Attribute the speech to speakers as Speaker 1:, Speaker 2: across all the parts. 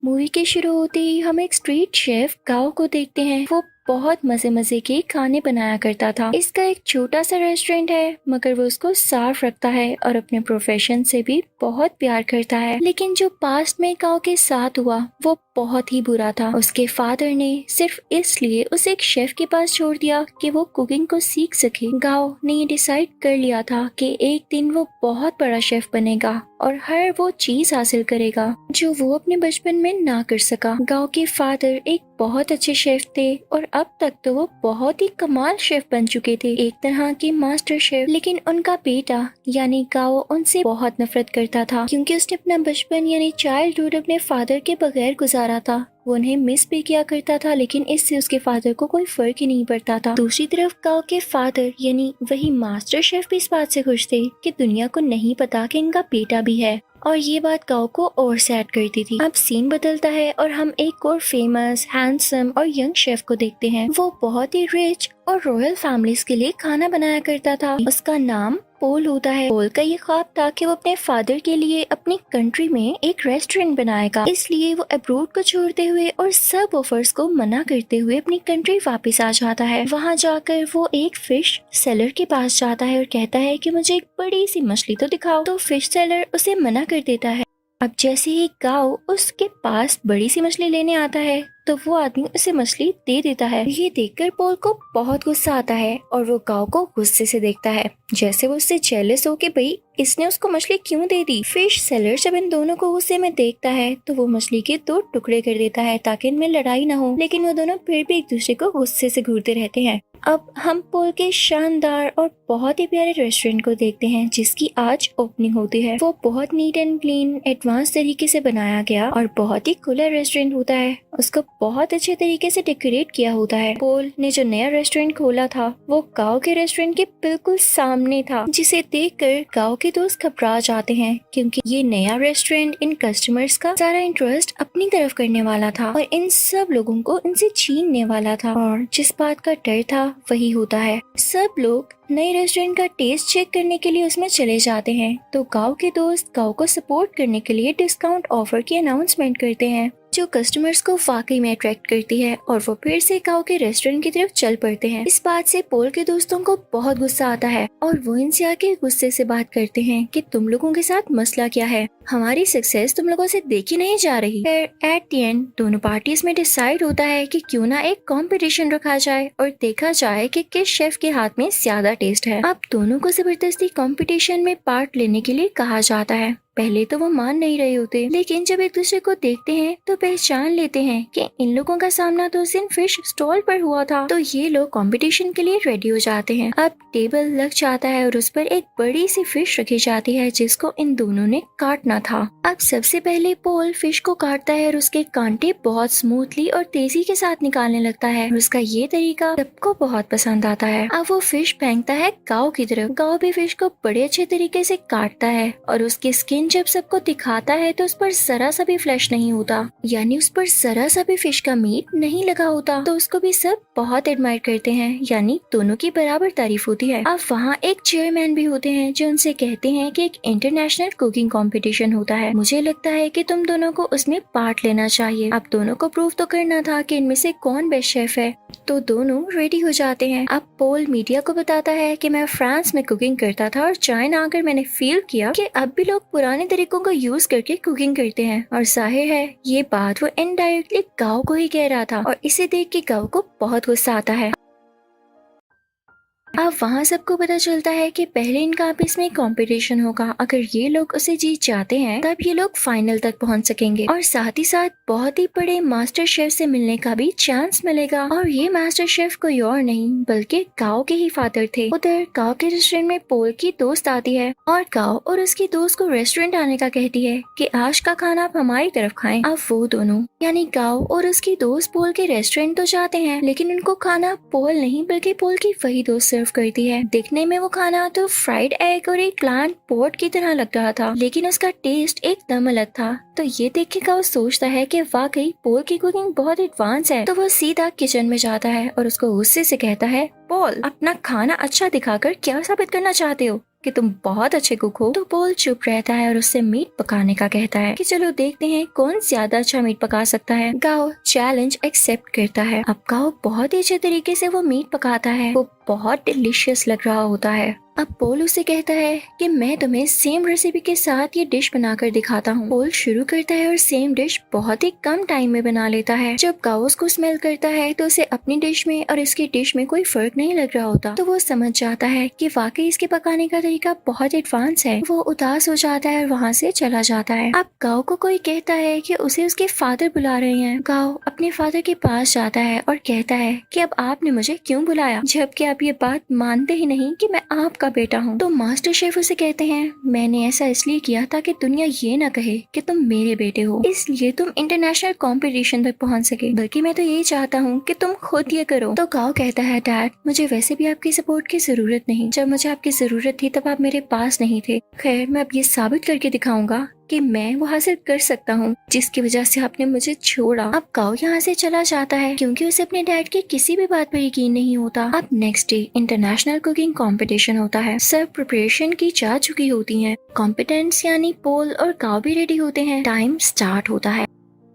Speaker 1: Movie के शुरू होते ही हम एक स्ट्रीट शेफ गाओ को देखते हैं। वो बहुत मजे मजे के खाने बनाया करता था। इसका एक छोटा सा रेस्टोरेंट है, मगर वो उसको साफ रखता है और अपने प्रोफेशन से भी बहुत प्यार करता है। लेकिन जो पास्ट में गाओ के साथ हुआ वो बहुत ही बुरा था। उसके फादर ने सिर्फ इसलिए उसे एक शेफ के पास छोड़ दिया कि वो कुकिंग को सीख सके। गाओ ने ये डिसाइड कर लिया था कि एक दिन वो बहुत बड़ा शेफ बनेगा और हर वो चीज हासिल करेगा जो वो अपने बचपन में ना कर सका। गाओ के फादर एक बहुत अच्छे शेफ थे और अब तक तो वो बहुत ही कमाल शेफ बन चुके थे, एक तरह के मास्टर शेफ। लेकिन उनका बेटा यानी गाओ उनसे बहुत नफरत करता था, क्योंकि उसने अपना बचपन यानी चाइल्डहुड अपने फादर के बगैर गुजारा था। वो उन्हें मिस भी किया करता था, लेकिन इससे उसके फादर को कोई फर्क ही नहीं पड़ता था। दूसरी तरफ गाओ के फादर यानी वही मास्टर शेफ भी इस बात से खुश थे कि दुनिया को नहीं पता कि इनका बेटा भी है, और ये बात गाओ को और सैड करती थी। अब सीन बदलता है और हम एक और फेमस, हैंडसम और यंग शेफ को देखते हैं। वो बहुत ही रिच और रॉयल फैमिलीज के लिए खाना बनाया करता था। उसका नाम पोल होता है। पोल का ये ख्वाब था कि वो अपने फादर के लिए अपनी कंट्री में एक रेस्टोरेंट बनाएगा। इसलिए वो अब्रोड को छोड़ते हुए और सब ऑफर्स को मना करते हुए अपनी कंट्री वापस आ जाता है। वहाँ जाकर वो एक फिश सेलर के पास जाता है और कहता है कि मुझे एक बड़ी सी मछली तो दिखाओ। तो फिश सेलर उसे मना कर देता है। अब जैसे ही गाओ उसके पास बड़ी सी मछली लेने आता है तो वो आदमी उसे मछली दे देता है। ये देखकर पोल को बहुत गुस्सा आता है और वो गाओ को गुस्से से देखता है, जैसे वो उससे जेलस हो कि भाई इसने उसको मछली क्यों दे दी। फिश सेलर जब इन दोनों को गुस्से में देखता है तो वो मछली के 2 टुकड़े कर देता है ताकि इनमें लड़ाई ना हो। लेकिन वो दोनों फिर भी एक दूसरे को गुस्से से घूरते रहते हैं। अब हम पोल के शानदार और बहुत ही प्यारे रेस्टोरेंट को देखते हैं जिसकी आज ओपनिंग होती है। वो बहुत नीट एंड क्लीन एडवांस तरीके से बनाया गया और बहुत ही खुला रेस्टोरेंट होता है। उसको बहुत अच्छे तरीके से डेकोरेट किया होता है। पोल ने जो नया रेस्टोरेंट खोला था वो गाओ के रेस्टोरेंट के बिल्कुल सामने था, जिसे देखकर गाओ के दोस्त घबरा जाते हैं, क्योंकि ये नया रेस्टोरेंट इन कस्टमर्स का सारा इंटरेस्ट अपनी तरफ करने वाला था और इन सब लोगों को इनसे छीनने वाला था। और जिस बात का डर था वही होता है। सब लोग नए रेस्टोरेंट का टेस्ट चेक करने के लिए उसमें चले जाते हैं। तो गांव के दोस्त गांव को सपोर्ट करने के लिए डिस्काउंट ऑफर की अनाउंसमेंट करते हैं, जो कस्टमर्स को वाकई में अट्रैक्ट करती है और वो फिर से गांव के रेस्टोरेंट की तरफ चल पड़ते हैं। इस बात से पोल के दोस्तों को बहुत गुस्सा आता है और वो इनसे आके गुस्से से बात करते हैं कि तुम लोगों के साथ मसला क्या है, हमारी सक्सेस तुम लोगों से देखी नहीं जा रही। फिर एट द एंड दोनों पार्टीज में डिसाइड होता है कि क्यों ना एक कंपटीशन रखा जाए और देखा जाए कि किस शेफ के हाथ में ज्यादा टेस्ट है। अब दोनों को जबरदस्ती कंपटीशन में पार्ट लेने के लिए कहा जाता है। पहले तो वो मान नहीं रहे होते, लेकिन जब एक दूसरे को देखते हैं तो पहचान लेते हैं कि इन लोगों का सामना तो उस दिन फिश स्टॉल पर हुआ था। तो ये लोग कंपटीशन के लिए रेडी हो जाते हैं। अब टेबल लग जाता है और उस पर एक बड़ी सी फिश रखी जाती है जिसको इन दोनों ने काटना था। अब सबसे पहले पोल फिश को काटता है और उसके कांटे बहुत स्मूथली और तेजी के साथ निकालने लगता है और उसका ये तरीका सबको बहुत पसंद आता है। अब वो फिश फेंकता है गाओ की तरफ। गाओ भी फिश को बड़े अच्छे तरीके से काटता है और उसकी स्किन जब सबको दिखाता है तो उस पर जरा सा भी फ्लैश नहीं होता, यानी उस पर जरा सा भी फिश का मीट नहीं लगा होता। तो उसको भी सब बहुत एडमायर करते हैं, यानी दोनों की बराबर तारीफ होती है। अब वहाँ एक चेयरमैन भी होते हैं जो उनसे कहते हैं कि एक इंटरनेशनल कुकिंग कंपटीशन होता है, मुझे लगता है कि तुम दोनों को उसमें पार्ट लेना चाहिए। अब दोनों को प्रूव तो करना था कि इनमें से कौन बेस्ट शेफ है। तो दोनों रेडी हो जाते हैं। अब पोल मीडिया को बताता है कि मैं फ्रांस में कुकिंग करता था और चाइना आकर मैंने फील किया कि अब भी लोग पुराने तरीकों को यूज करके कुकिंग करते हैं। और जाहिर है ये बात वो इनडायरेक्टली गाओ को ही कह रहा था और इसे देख के गाओ को बहुत गुस्सा आता है। अब वहाँ सबको पता चलता है कि पहले इनका आपस में कंपटीशन होगा। अगर ये लोग उसे जीत जाते हैं तब ये लोग फाइनल तक पहुँच सकेंगे और साथ ही साथ बहुत ही बड़े मास्टर शेफ से मिलने का भी चांस मिलेगा। और ये मास्टर शेफ कोई और नहीं बल्कि गाओ के ही फादर थे। उधर गाओ के रेस्टोरेंट में पोल की दोस्त आती है और गाओ और उसकी दोस्त को रेस्टोरेंट आने का कहती है कि आज का खाना आप हमारी तरफ खाएं। अब वो दोनों यानी गाओ और उसकी दोस्त पोल के रेस्टोरेंट तो जाते हैं, लेकिन उनको खाना पोल नहीं बल्कि पोल की वही दोस्त सर्व करती है। दिखने में वो खाना तो फ्राइड एग और एक प्लांट पोट की तरह लग रहा था, लेकिन उसका टेस्ट एकदम अलग था। तो ये देख के गाओ सोचता है कि वाकई पोल की कुकिंग बहुत एडवांस है। तो वो सीधा किचन में जाता है और उसको गुस्से से कहता है, पोल अपना खाना अच्छा दिखाकर क्या साबित करना चाहते हो? कि तुम बहुत अच्छे कुक हो, तो पोल चुप रहता है और उससे मीट पकाने का कहता है कि चलो देखते हैं कौन ज्यादा अच्छा मीट पका सकता है। गाओ चैलेंज एक्सेप्ट करता है। अब गाओ बहुत ही अच्छे तरीके से वो मीट पकाता है, वो बहुत डिलीशियस लग रहा होता है। अब पोल उसे कहता है कि मैं तुम्हें सेम रेसिपी के साथ ये डिश बनाकर दिखाता हूँ। पोल शुरू करता है और सेम डिश बहुत ही कम टाइम में बना लेता है। जब गाओ उसको स्मेल करता है तो उसे अपनी डिश में और इसकी डिश में कोई फर्क नहीं लग रहा होता, तो वो समझ जाता है कि वाकई इसके पकाने का तरीका बहुत एडवांस है। वो उदास हो जाता है और वहाँ से चला जाता है। अब गाओ को कोई कहता है कि उसे उसके फादर बुला रहे हैं। गाओ अपने फादर के पास जाता है और कहता है कि अब आपने मुझे क्यों बुलाया, जबकि आप ये बात मानते ही नहीं कि मैं आपका बेटा हूँ। तो मास्टर शेफ उसे कहते हैं मैंने ऐसा इसलिए किया ताकि दुनिया ये ना कहे कि तुम मेरे बेटे हो, इसलिए तुम इंटरनेशनल कंपटीशन तक पहुँच सके, बल्कि मैं तो यही चाहता हूँ कि तुम खुद ये करो। तो गाओ कहता है डैड मुझे वैसे भी आपकी सपोर्ट की जरूरत नहीं, जब मुझे आपकी जरूरत थी तब आप मेरे पास नहीं थे। खैर मैं अब ये साबित करके दिखाऊंगा कि मैं वो हासिल कर सकता हूँ जिसकी वजह से आपने मुझे छोड़ा। अब गाओ यहाँ से चला जाता है क्योंकि उसे अपने डैड की किसी भी बात पर यकीन नहीं होता। अब next day international cooking competition होता है। सब प्रिपरेशन की जा चुकी होती हैं। कॉम्पिटेंट्स यानी पोल और गाओ भी रेडी होते हैं। टाइम स्टार्ट होता है।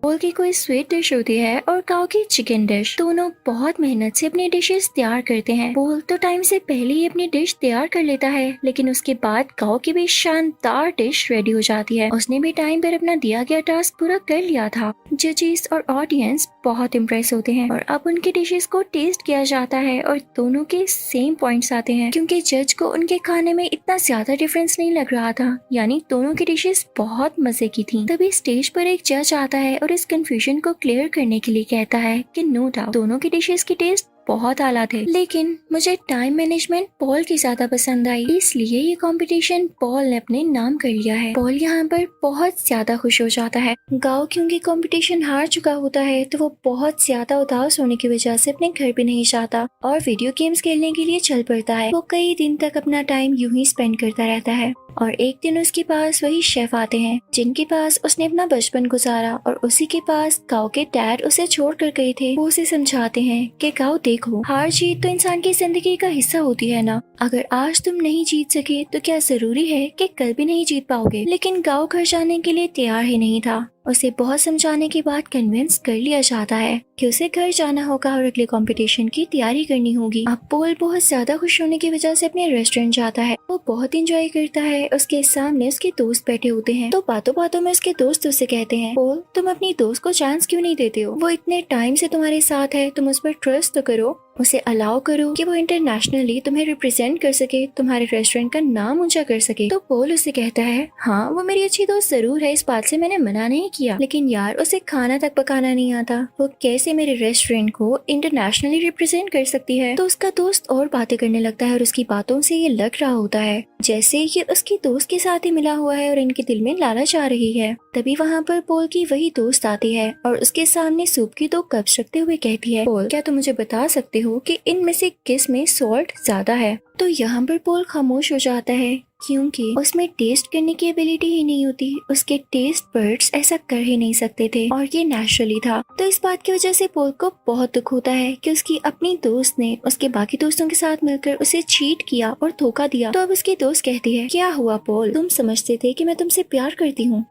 Speaker 1: पोल की कोई स्वीट डिश होती है और गाओ की चिकन डिश। दोनों बहुत मेहनत से अपनी डिशेस तैयार करते हैं। पोल तो टाइम से पहले ही अपनी डिश तैयार कर लेता है, लेकिन उसके बाद गाओ की भी शानदार डिश रेडी हो जाती है। उसने भी टाइम पर अपना दिया गया टास्क पूरा कर लिया था। जजेस और ऑडियंस बहुत इम्प्रेस होते हैं और अब उनकी डिशेस को टेस्ट किया जाता है और दोनों के सेम पॉइंट्स आते हैं क्योंकि जज को उनके खाने में इतना ज्यादा डिफरेंस नहीं लग रहा था, यानी दोनों की डिशेस बहुत मजे की थी। तभी स्टेज पर एक जज आता है और इस कंफ्यूजन को क्लियर करने के लिए कहता है कि नो डाउट दोनों की डिशेस की टेस्ट बहुत आला थे, लेकिन मुझे टाइम मैनेजमेंट पॉल की ज्यादा पसंद आई, इसलिए ये कंपटीशन पॉल ने अपने नाम कर लिया है। पॉल यहाँ पर बहुत ज्यादा खुश हो जाता है। गाओ क्योंकि कंपटीशन हार चुका होता है तो वो बहुत ज्यादा उदास होने की वजह से अपने घर भी नहीं जाता और वीडियो गेम्स खेलने के लिए चल पड़ता है। वो कई दिन तक अपना टाइम यूं ही स्पेंड करता रहता है और एक दिन उसके पास वही शेफ आते हैं जिनके पास उसने अपना बचपन गुजारा और उसी के पास गाओ के डैड उसे छोड़ कर गए थे। वो उसे समझाते हैं कि गाओ देखो, हार जीत तो इंसान की जिंदगी का हिस्सा होती है ना, अगर आज तुम नहीं जीत सके तो क्या जरूरी है कि कल भी नहीं जीत पाओगे। लेकिन गाओ घर जाने के लिए तैयार ही नहीं था। उसे बहुत समझाने के बाद कन्विंस कर लिया जाता है कि उसे घर जाना होगा और अगले कंपटीशन की तैयारी करनी होगी। अब पोल बहुत ज्यादा खुश होने की वजह से अपने रेस्टोरेंट जाता है। वो बहुत एंजॉय करता है। उसके सामने उसके दोस्त बैठे होते हैं तो बातों बातों में उसके दोस्त उसे कहते हैं पोल तुम अपनी दोस्त को चांस क्यों नहीं देते हो, वो इतने टाइम से तुम्हारे साथ है, तुम उस पर ट्रस्ट तो करो, उसे अलाउ करो कि वो इंटरनेशनली तुम्हें रिप्रेजेंट कर सके, तुम्हारे रेस्टोरेंट का नाम ऊंचा कर सके। तो पोल उसे कहता है हाँ वो मेरी अच्छी दोस्त जरूर है, इस बात से मैंने मना नहीं किया, लेकिन यार उसे खाना तक पकाना नहीं आता, वो कैसे मेरे रेस्टोरेंट को इंटरनेशनली रिप्रेजेंट कर सकती है। तो उसका दोस्त और बातें करने लगता है और उसकी बातों से ये लग रहा होता है जैसे ये उसकी दोस्त के साथ ही मिला हुआ है और इनके दिल में लालच आ रही है। तभी वहाँ पर पोल की वही दोस्त आती है और उसके सामने सूप की 2 कप्स रखते हुए कहती है पोल क्या तुम मुझे बता सकते हो कि इनमें से किस में सॉल्ट ज्यादा है। तो यहाँ पर पोल खामोश हो जाता है क्योंकि उसमें टेस्ट करने की एबिलिटी ही नहीं होती, उसके टेस्ट बर्ड्स ऐसा कर ही नहीं सकते थे और ये नेचुरली था। तो इस बात की वजह से पोल को बहुत दुख होता है कि उसकी अपनी दोस्त ने उसके बाकी दोस्तों के साथ मिलकर उसे चीट किया और धोखा दिया। तो अब उसकी दोस्त कहती है क्या हुआ पोल, तुम समझते थे कि मैं तुमसे प्यार करती हूँ,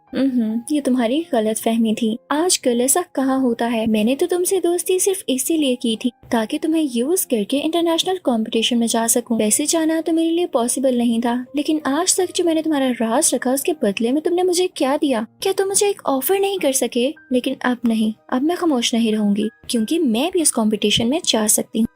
Speaker 1: ये तुम्हारी गलत फहमी थी, आजकल ऐसा कहाँ होता है, मैंने तो तुमसे दोस्ती सिर्फ इसीलिए की थी ताकि तुम्हें यूज करके इंटरनेशनल कंपटीशन में जा सकूं। वैसे जाना तो मेरे लिए पॉसिबल नहीं था, लेकिन आज तक जो मैंने तुम्हारा राज रखा उसके बदले में तुमने मुझे क्या दिया, क्या तुम मुझे एक ऑफर नहीं कर सके। लेकिन अब नहीं, अब मैं खामोश नहीं रहूंगी क्योंकि मैं भी इस कंपटीशन में जा सकती हूँ।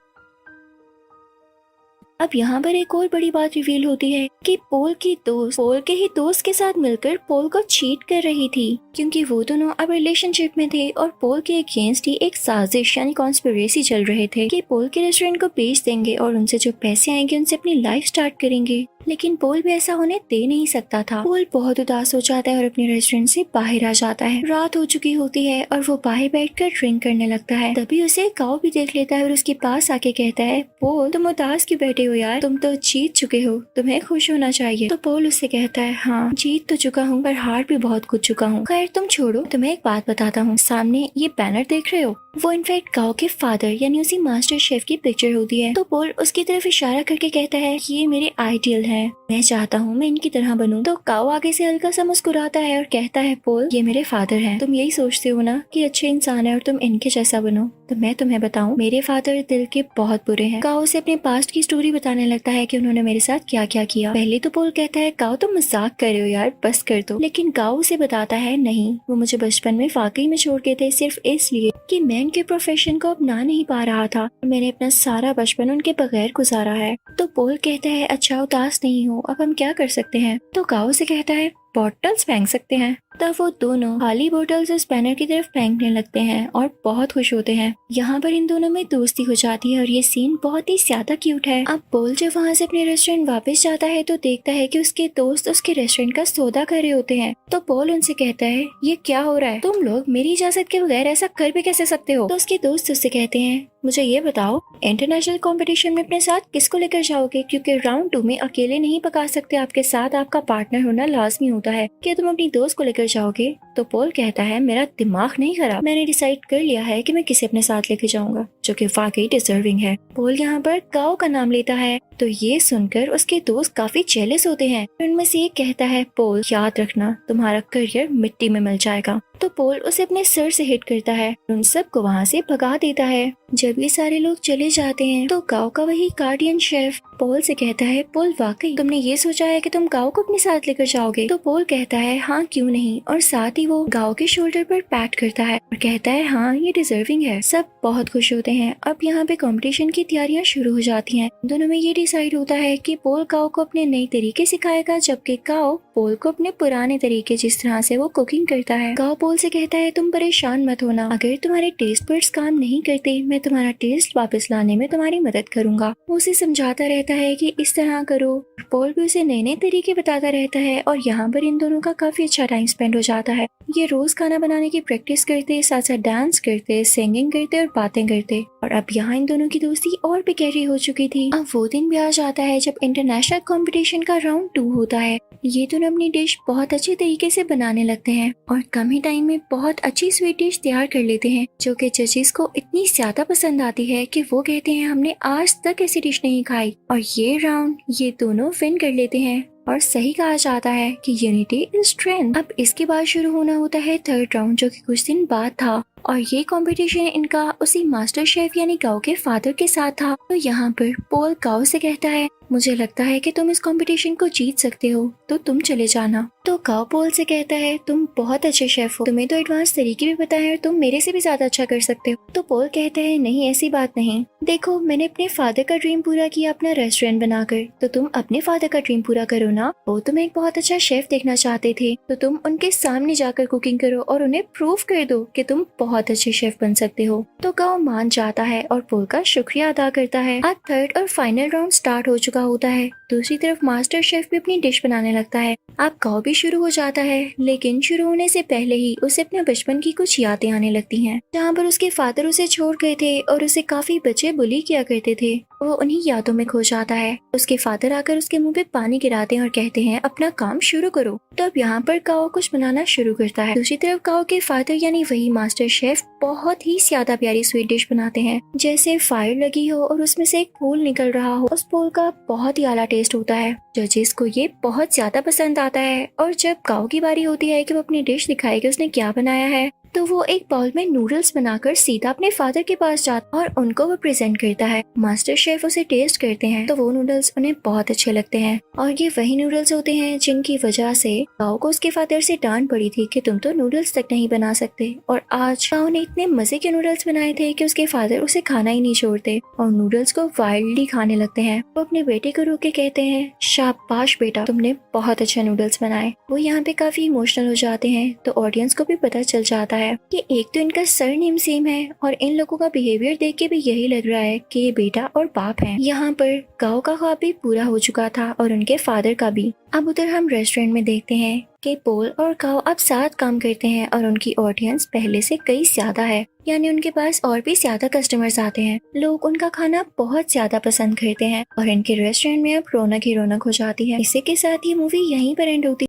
Speaker 1: अब यहाँ पर एक और बड़ी बात रिवील होती है कि पोल की दोस्त पोल के ही दोस्त के साथ मिलकर पोल को चीट कर रही थी क्योंकि वो दोनों अब रिलेशनशिप में थे और पोल के अगेंस्ट ही एक साजिश यानी कॉन्स्पिरेसी चल रहे थे कि पोल के रेस्टोरेंट को बेच देंगे और उनसे जो पैसे आएंगे उनसे अपनी लाइफ स्टार्ट करेंगे। लेकिन पोल भी ऐसा होने दे नहीं सकता था। पोल बहुत उदास हो जाता है और अपने रेस्टोरेंट से बाहर आ जाता है। रात हो चुकी होती है और वो बाहर बैठकर ड्रिंक करने लगता है। तभी उसे गाओ भी देख लेता है और उसके पास आके कहता है पोल तुम उदास क्यों बैठे हो यार, तुम तो जीत चुके हो, तुम्हें खुश होना चाहिए। तो पोल उससे कहता है हाँ जीत तो चुका हूँ पर हार भी बहुत कुछ चुका हूँ। खैर तुम छोड़ो, तुम्हें एक बात बताता हूँ, सामने ये बैनर देख रहे हो, वो इनफैक्ट गाओ के फादर यानी उसी मास्टर शेफ की पिक्चर होती है। तो पोल उसकी तरफ इशारा करके कहता है कि ये मेरे आइडियल है, मैं चाहता हूँ मैं इनकी तरह बनूं। तो गाओ आगे से हल्का सा मुस्कुराता है और कहता है पोल, ये मेरे फादर हैं, तुम यही सोचते हो ना कि अच्छे इंसान है और तुम इनके जैसा बनो, तो मैं तुम्हें बताऊं मेरे फादर दिल के बहुत बुरे हैं। गाओ उसे अपने पास्ट की स्टोरी बताने लगता है कि उन्होंने मेरे साथ क्या क्या किया। पहले तो पोल कहता है गाओ तुम मजाक कर रहे हो यार, बस कर दो। लेकिन गाओ उसे बताता है नहीं, वो मुझे बचपन में वाकई में छोड़ गए थे, सिर्फ इसलिए कि मैं उनके प्रोफेशन को अपना नहीं पा रहा था। मैंने अपना सारा बचपन उनके बगैर गुजारा है। तो पोल कहता है अच्छा उदास नहीं हो, अब हम क्या कर सकते हैं। तो गाओ से कहता है बॉटल्स फेंक सकते हैं। तब वो दोनों खाली बोतल्स उस बैनर की तरफ फेंकने लगते हैं और बहुत खुश होते हैं। यहाँ पर इन दोनों में दोस्ती हो जाती है और ये सीन बहुत ही ज्यादा क्यूट है। अब पोल जब वहाँ से अपने रेस्टोरेंट वापस जाता है तो देखता है कि उसके दोस्त उसके रेस्टोरेंट का सौदा कर रहे होते हैं। तो पोल उनसे कहता है ये क्या हो रहा है, तुम लोग मेरी इजाजत के बगैर ऐसा कर भी कैसे सकते हो। तो उसके दोस्त उससे कहते हैं मुझे ये बताओ इंटरनेशनल कंपटीशन में अपने साथ किसको लेकर जाओगे, क्योंकि राउंड 2 में अकेले नहीं पका सकते, आपके साथ आपका पार्टनर होना लाजमी होता है। क्या तुम अपनी दोस्त को लेकर जाओगे। तो पोल कहता है मेरा दिमाग नहीं खराब, मैंने डिसाइड कर लिया है कि मैं किसे अपने साथ लेकर जाऊंगा जो कि वाकई डिजर्विंग है। पोल यहाँ पर गाओ का नाम लेता है। तो ये सुनकर उसके दोस्त काफी जेलस होते हैं। उनमें से एक कहता है पोल याद रखना तुम्हारा करियर मिट्टी में मिल जाएगा। तो पोल उसे अपने सर से हिट करता है, उन सबको वहाँ से भगा देता है। जब ये सारे लोग चले जाते हैं तो गाओ का वही गार्डियन शेफ पोल से कहता है पोल वाकई तुमने ये सोचा है कि तुम गाओ को अपने साथ लेकर जाओगे। तो पोल कहता है हाँ क्यों नहीं, और साथ ही वो गाओ के शोल्डर पर पैट करता है और कहता है हाँ ये डिजर्विंग है। सब बहुत खुश होते हैं। अब यहाँ पे कंपटीशन की तैयारियां शुरू हो जाती हैं। दोनों में ये डिसाइड होता है कि पोल गाओ को अपने नए तरीके सिखाएगा, जबकि गाओ पोल को अपने पुराने तरीके जिस तरह से वो कुकिंग करता है। गाओ पोल से कहता है तुम परेशान मत होना, अगर तुम्हारे टेस्ट बड्स काम नहीं करते मैं तुम्हारा टेस्ट वापस लाने में तुम्हारी मदद करूंगा। वो उसे समझाता रहता है कि इस तरह करो। पोल भी उसे नए नए तरीके बताता रहता है और यहाँ पर इन दोनों का काफी अच्छा टाइम स्पेंड हो जाता है। ये रोज खाना बनाने की प्रैक्टिस करते, साथ साथ डांस करते, सिंगिंग करते और बातें करते। और अब यहाँ इन दोनों की दोस्ती और भी गहरी हो चुकी थी। अब वो दिन भी आ जाता है जब इंटरनेशनल कंपटीशन का राउंड 2 होता है। ये दोनों अपनी डिश बहुत अच्छे तरीके से बनाने लगते हैं और कम ही टाइम में बहुत अच्छी स्वीट डिश तैयार कर लेते हैं, जो कि जजेस को इतनी ज्यादा पसंद आती है कि वो कहते हैं हमने आज तक ऐसी डिश नहीं खाई। और ये राउंड ये दोनों विन कर लेते हैं और सही कहा जाता है कि यूनिटी इज स्ट्रेंथ। अब इसके बाद शुरू होना होता है थर्ड राउंड, जो कि कुछ दिन बाद था। और ये कंपटीशन इनका उसी मास्टर शेफ यानी गाओ के फादर के साथ था। तो यहाँ पर पोल गाओ से कहता है मुझे लगता है कि तुम इस कंपटीशन को जीत सकते हो, तो तुम चले जाना। तो गाओ पोल से कहता है तुम बहुत अच्छे शेफ हो, तुम्हें तो एडवांस तरीके भी पता है और तुम मेरे से भी ज्यादा अच्छा कर सकते हो। तो पोल कहता है नहीं ऐसी बात नहीं, देखो मैंने अपने फादर का ड्रीम पूरा किया अपना रेस्टोरेंट बनाकर, तो तुम अपने फादर का ड्रीम पूरा करो ना। वो तुम्हें एक बहुत अच्छा शेफ देखना चाहते थे, तो तुम उनके सामने जाकर कुकिंग करो और उन्हें प्रूव कर दो कि तुम बहुत अच्छे शेफ बन सकते हो। तो गाओ मान जाता है और पोल का शुक्रिया अदा करता है। अब थर्ड और फाइनल राउंड स्टार्ट हो चुका होता है। दूसरी तरफ मास्टर शेफ भी अपनी डिश बनाने लगता है। अब गाओ भी शुरू हो जाता है, लेकिन शुरू होने से पहले ही उसे अपने बचपन की कुछ यादें आने लगती हैं, जहाँ पर उसके फादर उसे छोड़ गए थे और उसे काफी बच्चे बुली किया करते थे। वो उन्हीं यादों में खो जाता है। उसके फादर आकर उसके मुंह पे पानी गिराते हैं और कहते हैं अपना काम शुरू करो। तो अब यहाँ पर गाओ कुछ बनाना शुरू करता है। दूसरी तरफ गाओ के फादर यानी वही मास्टर शेफ बहुत ही ज्यादा प्यारी स्वीट डिश बनाते हैं, जैसे फायर लगी हो और उसमें से एक फूल निकल रहा हो। उस फूल का बहुत ही आला टेस्ट होता है, जजेस को ये बहुत ज्यादा पसंद आता है। और जब गाओ की बारी होती है कि वो अपनी डिश दिखाए कि उसने क्या बनाया है, तो वो एक बाउल में नूडल्स बनाकर सीधा अपने फादर के पास जाता और उनको वो प्रेजेंट करता है। मास्टर शेफ उसे टेस्ट करते हैं तो वो नूडल्स उन्हें बहुत अच्छे लगते हैं और ये वही नूडल्स होते हैं जिनकी वजह से गाओ को उसके फादर से डांट पड़ी थी कि तुम तो नूडल्स तक नहीं बना सकते। और आज गाओ ने इतने मजे के नूडल्स बनाए थे कि उसके फादर उसे खाना ही नहीं छोड़ते और नूडल्स को वाइल्डली खाने लगते हैं। वो अपने बेटे को रोक के कहते हैं शाबाश बेटा, तुमने बहुत अच्छा नूडल्स बनाए। वो यहाँ पे काफी इमोशनल हो जाते हैं, तो ऑडियंस को भी पता चल जाता है कि एक तो इनका सरनेम सेम है और इन लोगों का बिहेवियर देख के भी यही लग रहा है कि ये बेटा और बाप हैं। यहाँ पर गाओ का ख्वाब भी पूरा हो चुका था और उनके फादर का भी। अब उधर हम रेस्टोरेंट में देखते हैं कि पोल और गाओ अब साथ काम करते हैं और उनकी ऑडियंस पहले से कई ज्यादा है, यानी उनके पास और भी ज्यादा कस्टमर्स आते हैं। लोग उनका खाना बहुत ज्यादा पसंद करते हैं और इनके रेस्टोरेंट में अब रौनक ही रौनक हो जाती है। इसी के साथ ये मूवी यहीं पर एंड होती है।